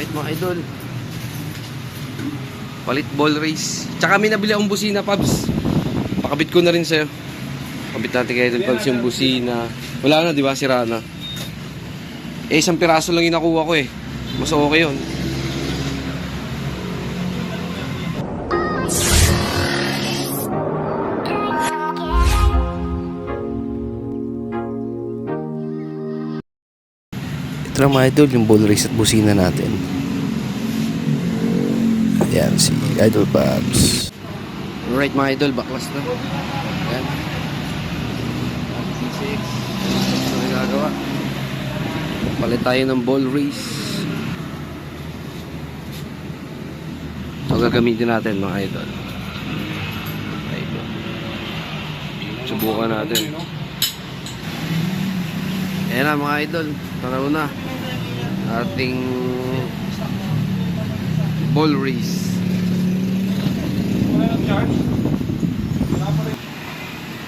Right mga idol. Palit ball race. Tsaka may nabili akong busina, Pabs. Pakabit ko na rin sa'yo. Pakabit natin kay idol Pabs yung busina. Wala na, di ba? Sira na. Eh, isang piraso lang yung nakuha ko eh. Mas okay yun. Ito lang mga idol, yung ball race at busina natin. Ayan, si Idol Pabs. Alright mga idol, baklas na. Ayan. C6. Ito na gagawa. Palit tayo ng ball race. Ito gagamitin natin mga idol. Subukan natin. Ayan na mga idol, taraw na ating ball race.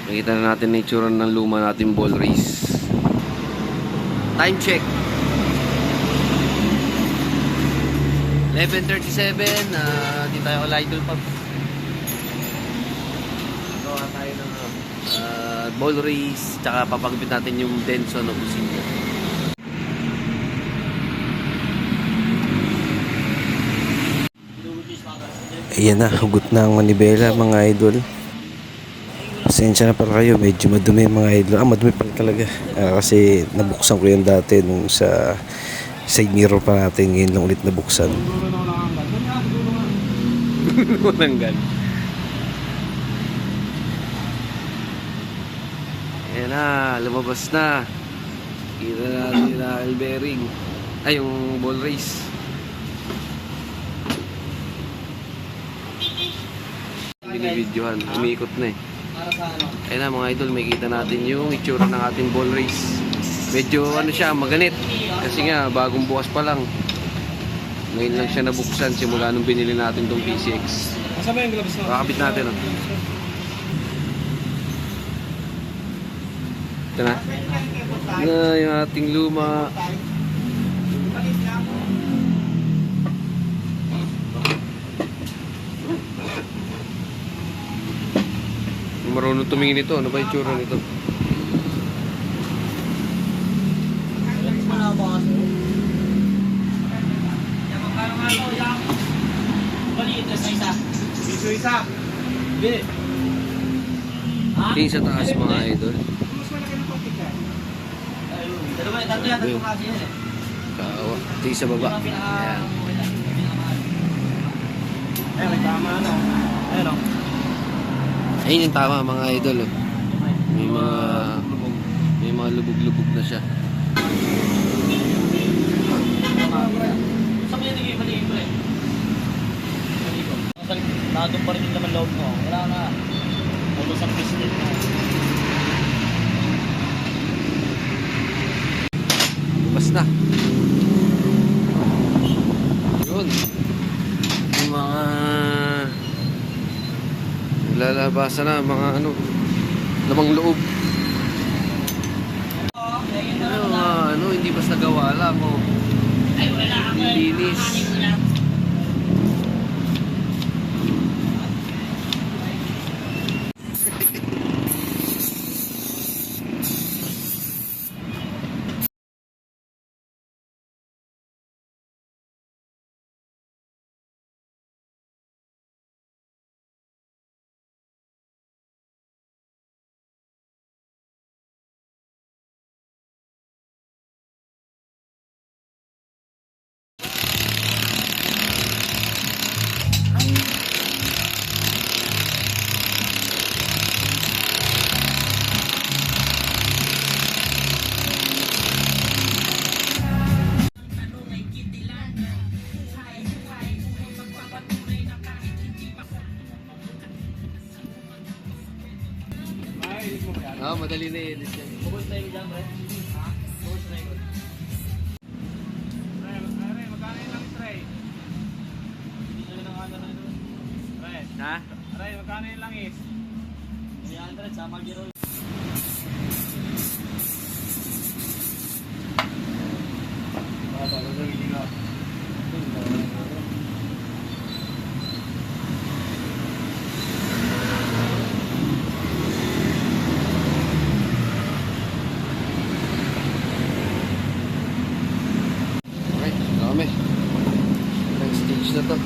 Nakita na natin na itsura ng luma natin ball race. Time check 11:37. Di tayo all idol pa. Gawa tayo ng ball race, tsaka papagupit natin yung Denso na busina. Ayan na, hugot na ang manibela mga idol. Pasensya na pala kayo, medyo madumi mga idol. Madumi pala talaga. Kasi nabuksan ko yan dati nung sa side mirror pa natin. Ngayon lang ulit nabuksan. Unanggan. Ayan na, lumabas na. Kita natin na oil bearing. Ay, yung ball race. Binibidyohan, umiikot na eh. Ayan na mga idol, may kita natin yung itsura ng ating ball race. Medyo ano siya, maganit. Kasi nga, bagong bukas pa lang. Ngayon lang siya nabuksan simula nung binili natin tong PCX. Kakabit natin oh. Ito na. Yung ating luma. Marunong tumingin ito. Ano ba yung tsura nito? Tingin sa taas mga idol. Kawa. Tingin sa baba. Ayan. Ayun yung tama mga idol oh. May mga lubog-lubog na siya. Saan mo yung naging pre? Nakadong pa rin yung laman loob mo. Wala na. Ulos ang pistil mo. Basta. Yun. Yung mga lalabasan na mga ano, lamang loob. Ano, hindi basta gawa lang oh. Linis. Madali na i-edit yan. Bukos tayo dyan, pre. Ha? Bukos tayo. Pre, magkano yung langis, Ray? Hindi nyo lang ano na doon. Pre. Ha? Ray, magkano yung langis? 300 sa Magiro. Baba, hindi ka. kami. Next stage na to.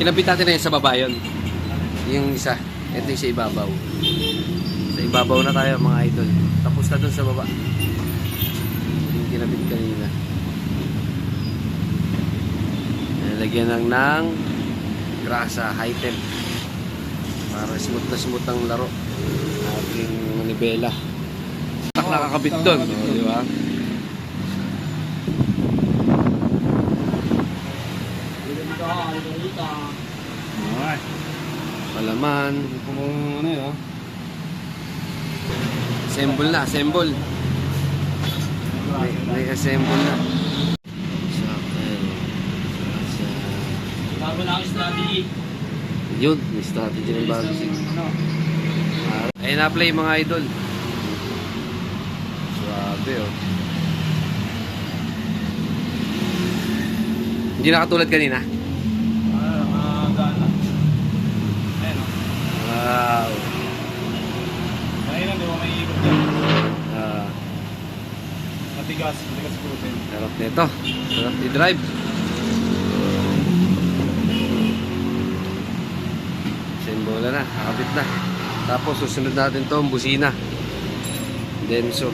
Kinabit natin na yun sa baba yun. Yung isa. Ito yung sa ibabaw. Sa ibabaw na tayo mga idol. Tapos na dun sa baba. Yung kinabit kanina. Lagyan ng grasa, high temp. Para smooth na smooth ang laro. Ating manibela. Tak nakakabit dun. Di ba? Palaman. Ano yun? Assemble na, assemble. May assemble na. Bago na ang strategy. Yun, may strategy ng bago. Ayun na play mga idol. Swabe oh. Hindi na katulad kanina. Gana. Ayan o. Wow. Kaya di ba may ikot dyan? Ah, Matigas putin. sarap nito. Sarap i-drive. Bola na, kakabit na. Tapos susunod natin to, busina. Denso.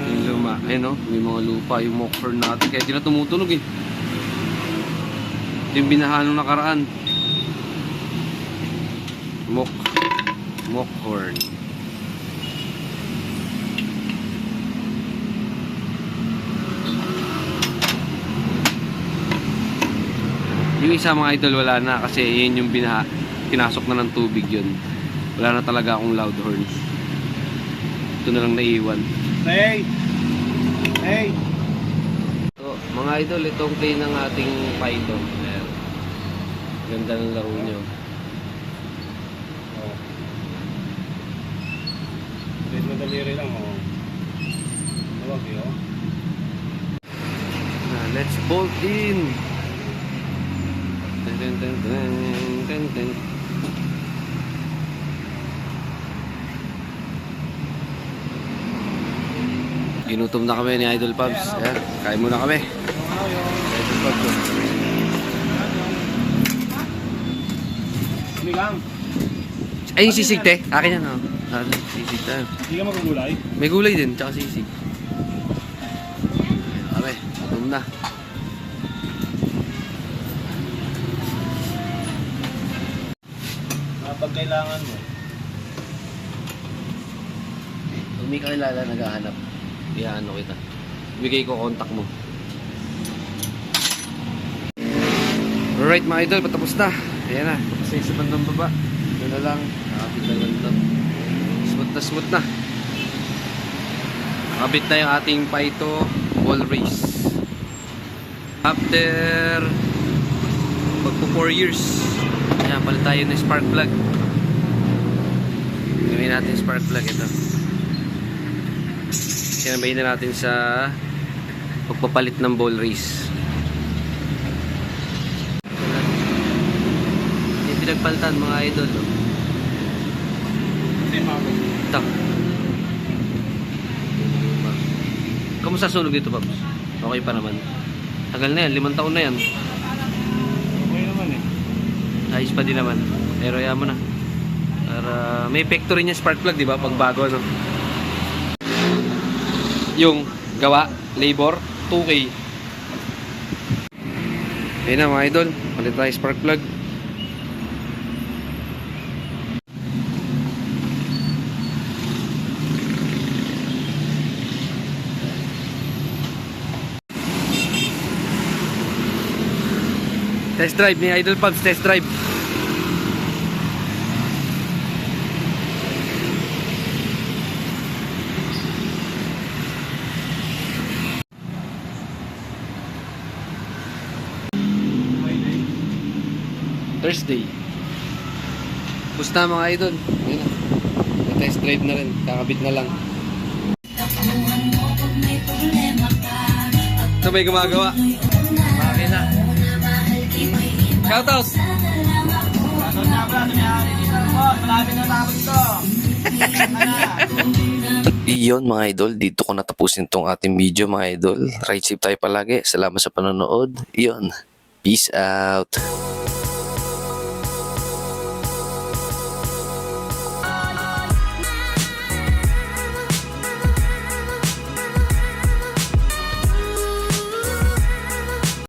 Yung luma, ayun no, may mga lupa yung mock horn natin. Kaya di na tumutunog eh. Yung binahan nung nakaraan. Mock horn. Yung isa mga idol wala na kasi yun yung pinasok na ng tubig yun. Wala na talaga akong loud horn. Ito na lang naiwan. Hey! Hey! So, mga idol, itong play ng ating Python. Ayan. Ganda ng laro nyo. Oh. Madali lang oh. Tawag yun. Let's bolt in! Dun, dun, dun, dun, dun. Ginutom na kami ni Idol Pubs. Ayan, kain muna kami. Idol Pubs. Sinigang. Ay, yung sisig te. Akin yan oh. Sisig tayo. Hindi ka magugulay? May gulay din, tsaka sisig. Kami, gutom na. Pag kailangan mo. Pag may kakilala naghahanap, iaano kita. Bigay ko contact mo. Alright mga idol, patapos na. Ayan na, tapos na yung sa bandang baba. Ito na lang, nakakabit na lang ito. Smooth na. Nakabit na yung ating Pyto wall race. After magpo 4 years, ayan, palit tayo ng spark plug. Gawin natin spark plug ito. Sinabayin na natin sa pagpapalit ng ball race. Yung pinagpalitan mga idol. Ito. Kamusta sunog dito, Babs? Okay pa naman. Tagal na yan, 5 taon na yan. Okay naman eh. Ayos pa din naman. Pero yan mo na. Para may epekto rin yung spark plug, di ba? Pag bago, no? Yung gawa, labor, 2K. Ayun na mga idol. Palit tayo spark plug. Test drive ni Idol Pubs, test drive. Thursday. Pusta mga idol. Ayun na. Test drive na rin. Kakabit na lang. Tapamuhan mo pag may problema ka. sabay gumagawa. Makina. Shoutout! Kaso nga pala, tumiyari dito po. Malapit na tapos to. Iyon mga idol, dito ko natapusin tong ating video mga idol. Ride safe tayo palagi. Salamat sa panonood. Iyon. Peace out.